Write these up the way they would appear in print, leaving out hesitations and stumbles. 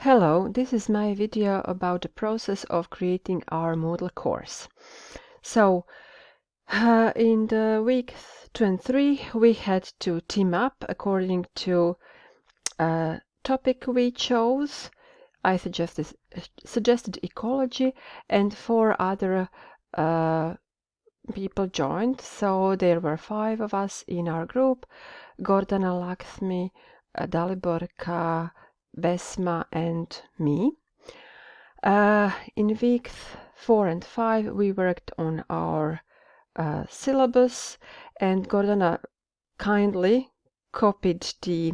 Hello, this is my video about the process of creating our Moodle course. So, in the week 23, we had to team up according to a topic we chose. I suggested ecology, and 4 other people joined. So there were 5 of us in our group: Gordana, Lakshmi, Daliborka, Vesma, and me. In weeks 4 and 5, we worked on our syllabus, and Gordana kindly copied the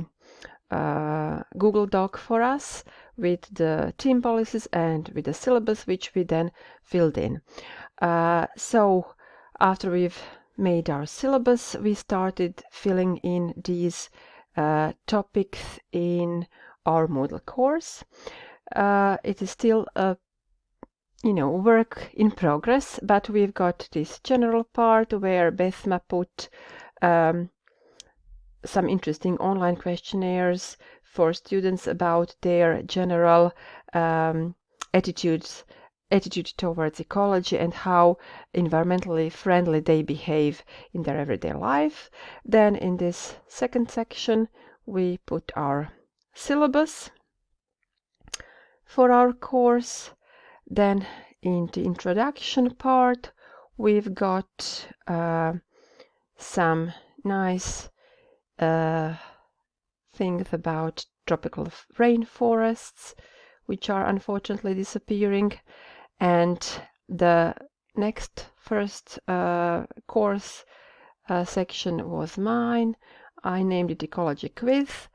Google Doc for us with the team policies and with the syllabus, which we then filled in. So after we've made our syllabus, we started filling in these topics in our Moodle course. It is still a work in progress, but we've got this general part where Vesma put some interesting online questionnaires for students about their general attitude towards ecology and how environmentally friendly they behave in their everyday life. Then in this second section, we put our syllabus for our course. Then in the introduction part, we've got some nice things about tropical rainforests, which are unfortunately disappearing. And the next first course section was mine. I named it Ecology Quiz,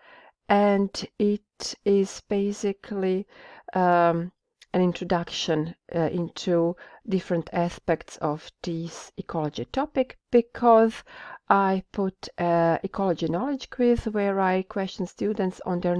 and it is basically an introduction into different aspects of this ecology topic, because I put ecology knowledge quiz where I question students on their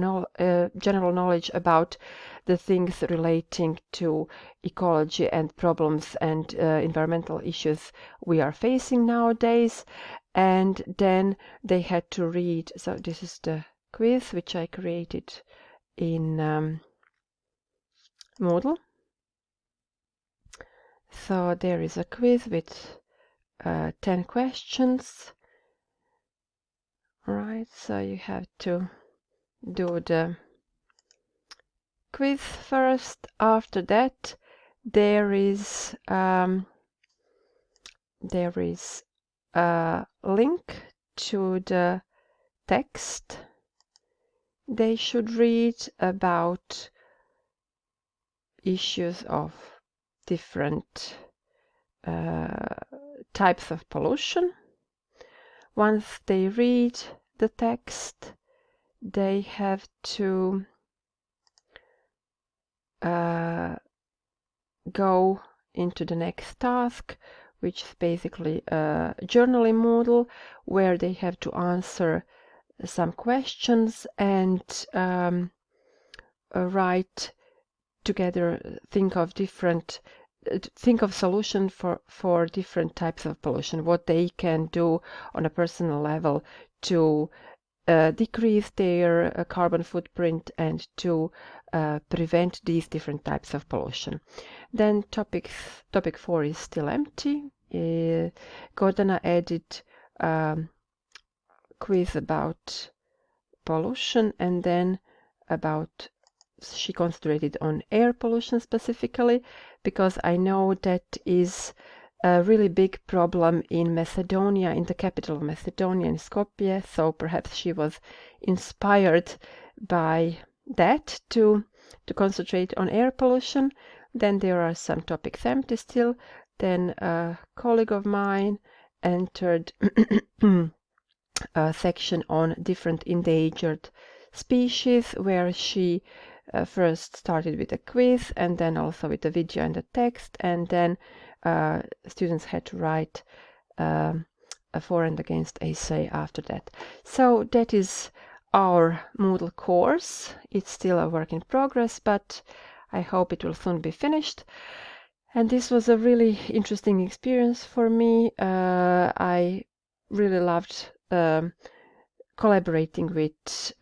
general knowledge about the things relating to ecology and problems and environmental issues we are facing nowadays. And then they had to read, so this is the quiz which I created in Moodle. So there is a quiz with 10 questions. Right, so you have to do the quiz first. After that, there is a link to the text they should read about issues of different types of pollution. Once they read the text, they have to go into the next task, which is basically a journal in Moodle, where they have to answer some questions and write together, think of solution for different types of pollution, what they can do on a personal level to decrease their carbon footprint and to prevent these different types of pollution. Then topic 4 is still empty. Gordana added quiz about pollution, and then she concentrated on air pollution specifically, because I know that is a really big problem in Macedonia, in the capital of Macedonia, in Skopje. So perhaps she was inspired by that to concentrate on air pollution. Then there are some topics empty still. Then a colleague of mine entered a section on different endangered species, where she first started with a quiz and then also with a video and a text, and then students had to write a for and against essay after that. So that is our Moodle course. It's still a work in progress, but I hope it will soon be finished. And this was a really interesting experience for me. I really loved collaborating with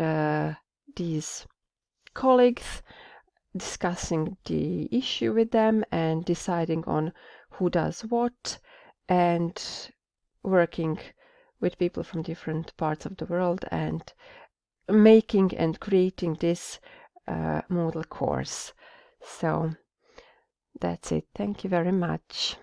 these colleagues. discussing the issue with them and deciding on who does what, and working with people from different parts of the world and making and creating this Moodle course. So that's it. Thank you very much.